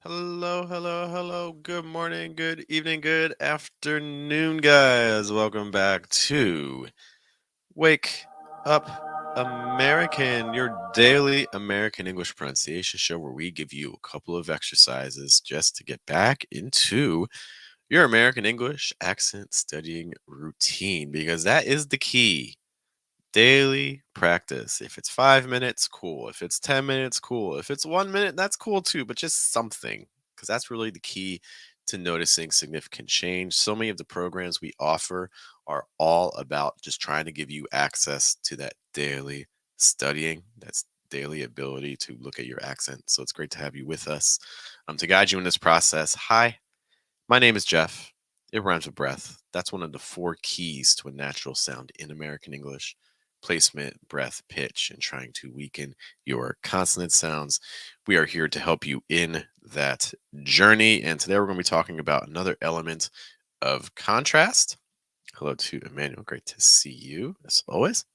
Hello, hello, hello. Good morning, good evening, good afternoon, guys. Welcome back to Wake Up American, your daily American English pronunciation show where we give you a couple of exercises just to get back into your American English accent studying routine because that is the key. Daily practice. If it's 5 minutes, cool. If it's 10 minutes, cool. If it's 1 minute, that's cool too, but just something, because that's really the key to noticing significant change. So many of the programs we offer are all about just trying to give you access to that daily studying, that's daily ability to look at your accent. So it's great to have you with us to guide you in this process. Hi, my name is Jeff. It rhymes with breath. That's one of the four keys to a natural sound in American English: placement, breath, pitch, and trying to weaken your consonant sounds. We are here to help you in that journey. And today we're going to be talking about another element of contrast. Hello to Emmanuel. Great to see you as always.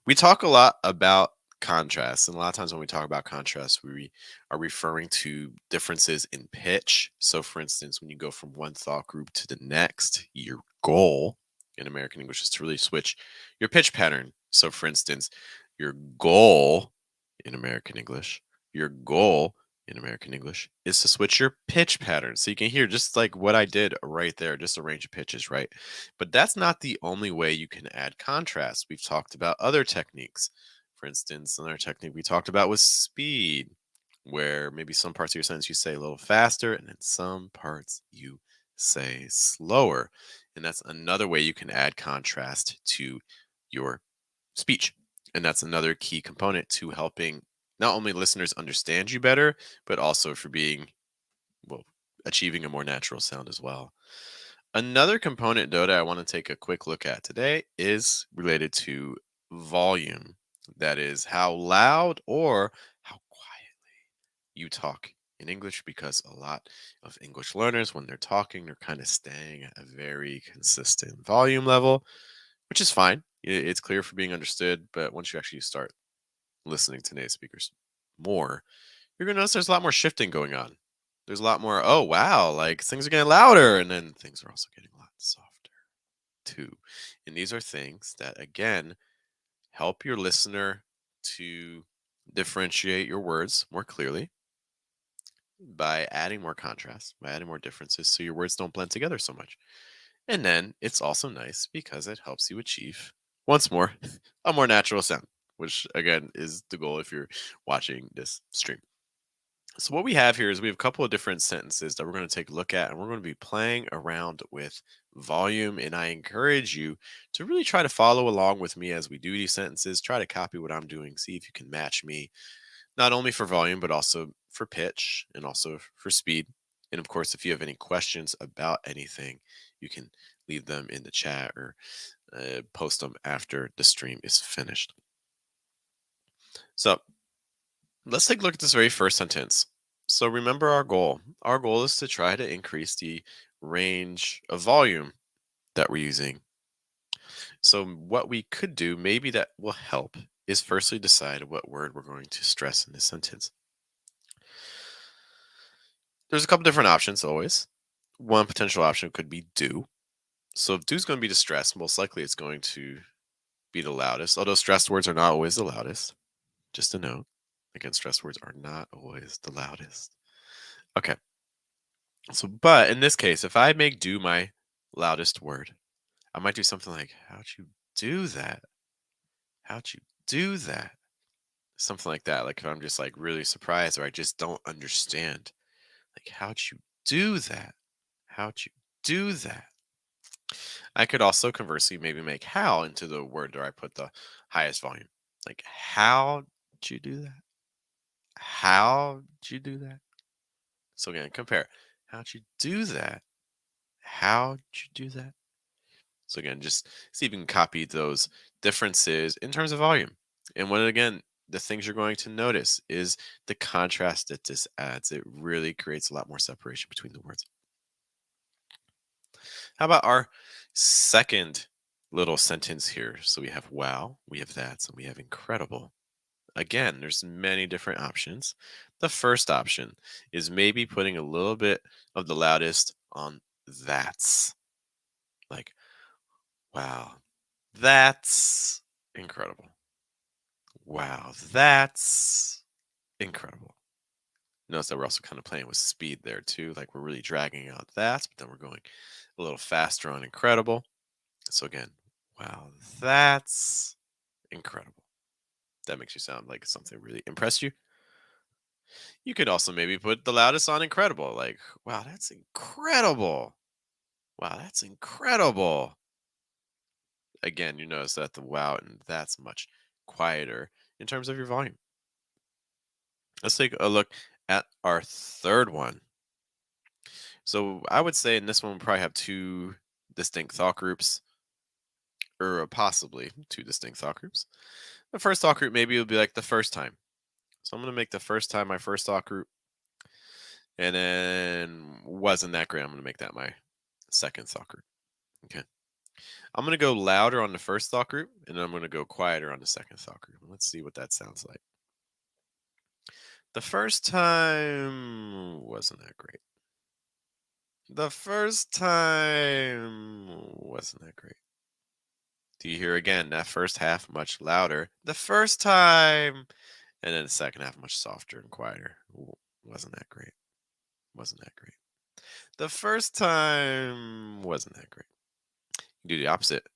We talk a lot about contrast, and a lot of times when we talk about contrast, we are referring to differences in pitch. So, for instance, when you go from one thought group to the next, your goal in American English is to really switch your pitch pattern. So, for instance, your goal in American English, your goal in American English is to switch your pitch pattern. So you can hear just like what I did right there, just a range of pitches, right? But that's not the only way you can add contrast. We've talked about other techniques. For instance, another technique we talked about was speed, where maybe some parts of your sentence you say a little faster, and then some parts you say slower. And that's another way you can add contrast to your speech. And that's another key component to helping not only listeners understand you better, but also for being, well, achieving a more natural sound as well. Another component, though, that I want to take a quick look at today is related to volume. That is how loud or how quietly you talk in English, because a lot of English learners, when they're talking, they're kind of staying at a very consistent volume level, which is fine. It's clear for being understood, but once you actually start listening to native speakers more, you're going to notice there's a lot more shifting going on. There's a lot more, oh, wow, like things are getting louder, and then things are also getting a lot softer too. And these are things that, again, help your listener to differentiate your words more clearly by adding more contrast, by adding more differences so your words don't blend together so much. And then it's also nice because it helps you achieve, once more, a more natural sound, which again is the goal if you're watching this stream. So what we have here is we have a couple of different sentences that we're going to take a look at, and we're going to be playing around with volume. And I encourage you to really try to follow along with me as we do these sentences. Try to copy what I'm doing. See if you can match me, not only for volume, but also for pitch and also for speed. And of course, if you have any questions about anything, you can leave them in the chat or post them after the stream is finished. So let's take a look at this very first sentence. So remember our goal. Our goal is to try to increase the range of volume that we're using. So what we could do, maybe that will help, is firstly decide what word we're going to stress in this sentence. There's a couple different options always. One potential option could be do. So if do is going to be distressed, most likely it's going to be the loudest, although stressed words are not always the loudest. Just a note. Again, stressed words are not always the loudest. Okay. So, but in this case, if I make do my loudest word, I might do something like, how'd you do that? How'd you do that? Something like that. Like if I'm just like really surprised or I just don't understand. Like, how'd you do that? How'd you do that? I could also conversely maybe make how into the word where I put the highest volume. Like, how'd you do that? How'd you do that? So again, compare. How'd you do that? How'd you do that? So again, just see if you can copy those differences in terms of volume. And when again, the things you're going to notice is the contrast that this adds. It really creates a lot more separation between the words. How about our second little sentence here? So we have wow, we have that, and we have incredible. Again, there's many different options. The first option is maybe putting a little bit of the loudest on that's. Like, wow, that's incredible. Wow, that's incredible. Notice that we're also kind of playing with speed there too. Like we're really dragging out that, but then we're going a little faster on incredible. So again, wow, that's incredible. That makes you sound like something really impressed you. You could also maybe put the loudest on incredible. Like, wow, that's incredible. Wow, that's incredible. Again, you notice that the wow and that's much quieter in terms of your volume. Let's take a look at our third one. So I would say in this one, we probably have two distinct thought groups, or possibly two distinct thought groups. The first thought group maybe will be like the first time. So I'm going to make the first time my first thought group, and then wasn't that great. I'm going to make that my second thought group. Okay. I'm going to go louder on the first thought group, and then I'm going to go quieter on the second thought group. Let's see what that sounds like. The first time wasn't that great. The first time wasn't that great. Do you hear again that first half much louder? The first time, and then the second half much softer and quieter. Wasn't that great? Wasn't that great? The first time wasn't that great. You do the opposite.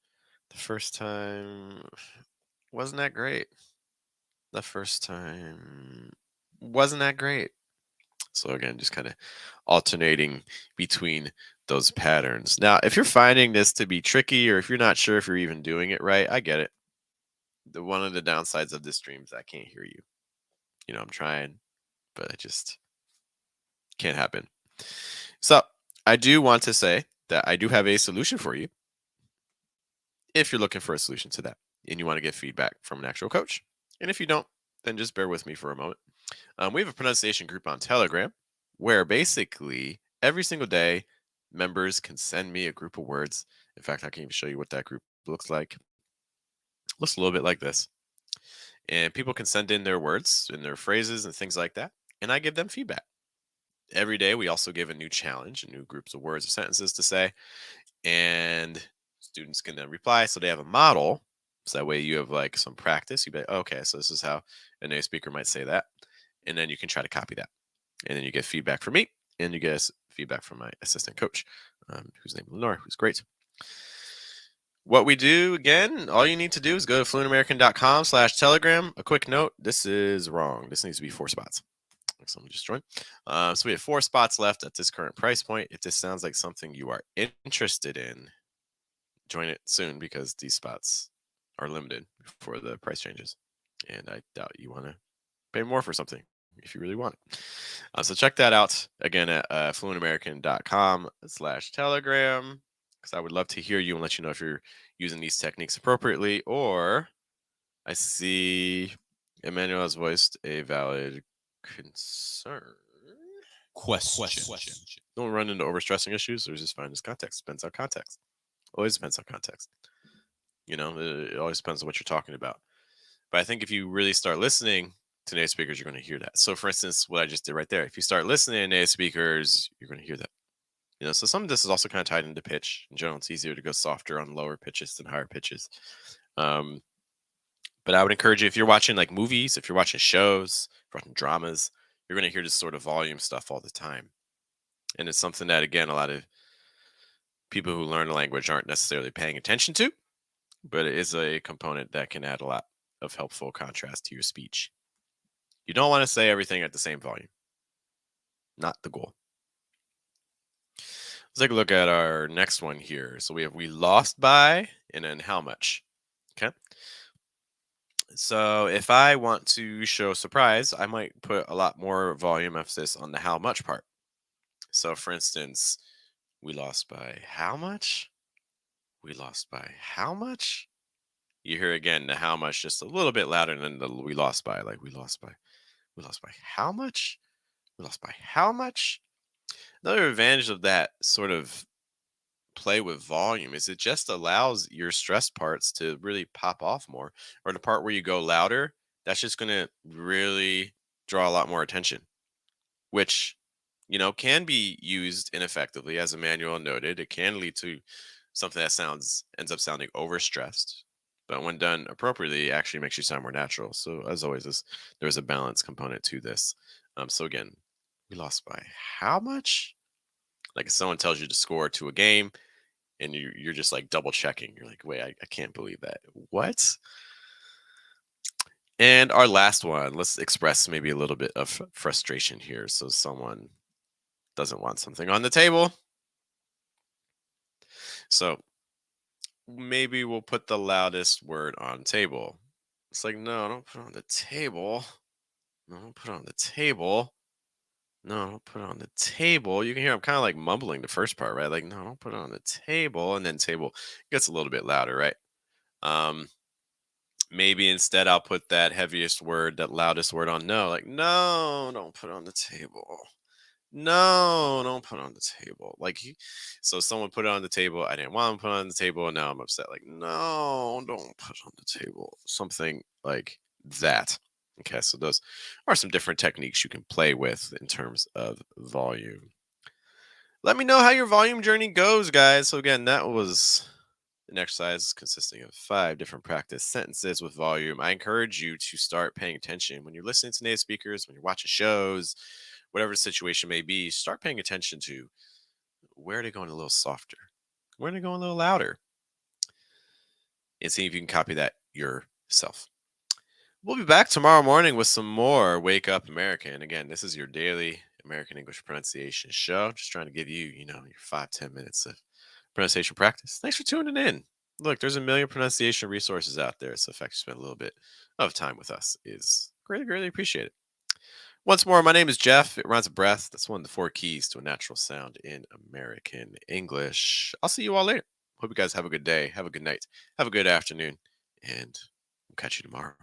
The first time wasn't that great. The first time wasn't that great. So again, just kind of alternating between those patterns. Now, if you're finding this to be tricky, or if you're not sure if you're even doing it right, I get it. One of the downsides of this stream is I can't hear you. You know, I'm trying, but it just can't happen. So I do want to say that I do have a solution for you if you're looking for a solution to that and you want to get feedback from an actual coach. And if you don't, then just bear with me for a moment. We have a pronunciation group on Telegram where basically every single day members can send me a group of words. In fact, I can even show you what that group looks like. It looks a little bit like this. And people can send in their words and their phrases and things like that. And I give them feedback. Every day, we also give a new challenge, new groups of words or sentences to say. And students can then reply. So they have a model. So that way you have like some practice. You be like, okay, so this is how a native speaker might say that. And then you can try to copy that. And then you get feedback from me, and you get feedback from my assistant coach, whose name is Lenore, who's great. What we do, again, all you need to do is go to fluentamerican.com/telegram. A quick note, this is wrong. This needs to be 4 spots. Someone just joined. So we have 4 spots left at this current price point. If this sounds like something you are interested in, join it soon because these spots are limited before the price changes. And I doubt you want to pay more for something if you really want it. So check that out again at fluentamerican.com/telegram, because I would love to hear you and let you know if you're using these techniques appropriately. Or I see Emmanuel has voiced a valid concern. Question. Don't run into overstressing issues, or just find this context. Depends on context. Always depends on context. You know, it always depends on what you're talking about. But I think if you really start listening to native speakers, you're going to hear that. So, for instance, what I just did right there, if you start listening to native speakers, you're going to hear that. You know, so some of this is also kind of tied into pitch. In general, it's easier to go softer on lower pitches than higher pitches. But I would encourage you, if you're watching like movies, if you're watching shows, if you're watching dramas, you're going to hear this sort of volume stuff all the time. And it's something that, again, a lot of people who learn a language aren't necessarily paying attention to, but it is a component that can add a lot of helpful contrast to your speech. You don't want to say everything at the same volume. Not the goal. Let's take a look at our next one here. So we lost by, and then how much. Okay. So if I want to show surprise, I might put a lot more volume emphasis on the how much part. So for instance, we lost by how much? We lost by how much? You hear again the how much just a little bit louder than the we lost by. Like we lost by how much? We lost by how much? Another advantage of that sort of play with volume is it just allows your stress parts to really pop off more, or the part where you go louder, that's just going to really draw a lot more attention. which can be used ineffectively. As Emmanuel noted, it can lead to something that ends up sounding overstressed. But when done appropriately, it actually makes you sound more natural. So as always, there's a balance component to this. So again, we lost by how much? Like if someone tells you to score to a game and you're just like double checking. You're like, wait, I can't believe that. What? And our last one, let's express maybe a little bit of frustration here. So someone doesn't want something on the table. So maybe we'll put the loudest word on table. It's like, no, don't put it on the table. No, don't put it on the table. No, don't put it on the table. You can hear I'm kind of like mumbling the first part, right? Like, no, don't put it on the table. And then table gets a little bit louder, right? Um, Maybe instead I'll put that heaviest word, that loudest word on no. Like, no, don't put it on the table. No, don't put it on the table. So someone put it on the table. I didn't want to put it on the table, and now I'm upset. Like, no, don't put it on the table. Something like that. Okay, so those are some different techniques you can play with in terms of volume. Let me know how your volume journey goes, guys. So again, that was an exercise consisting of 5 different practice sentences with volume. I encourage you to start paying attention when you're listening to native speakers, when you're watching shows, whatever the situation may be. Start paying attention to where are they going a little softer, where are they going a little louder, and see if you can copy that yourself. We'll be back tomorrow morning with some more Wake Up American. Again, this is your daily American English pronunciation show. Just trying to give you, your 5-10 minutes of pronunciation practice. Thanks for tuning in. Look, there's a million pronunciation resources out there. So if I could spend a little bit of time with us is greatly, greatly appreciated. Once more, my name is Jeff. It rhymes with breath. That's one of the 4 keys to a natural sound in American English. I'll see you all later. Hope you guys have a good day. Have a good night. Have a good afternoon. And we'll catch you tomorrow.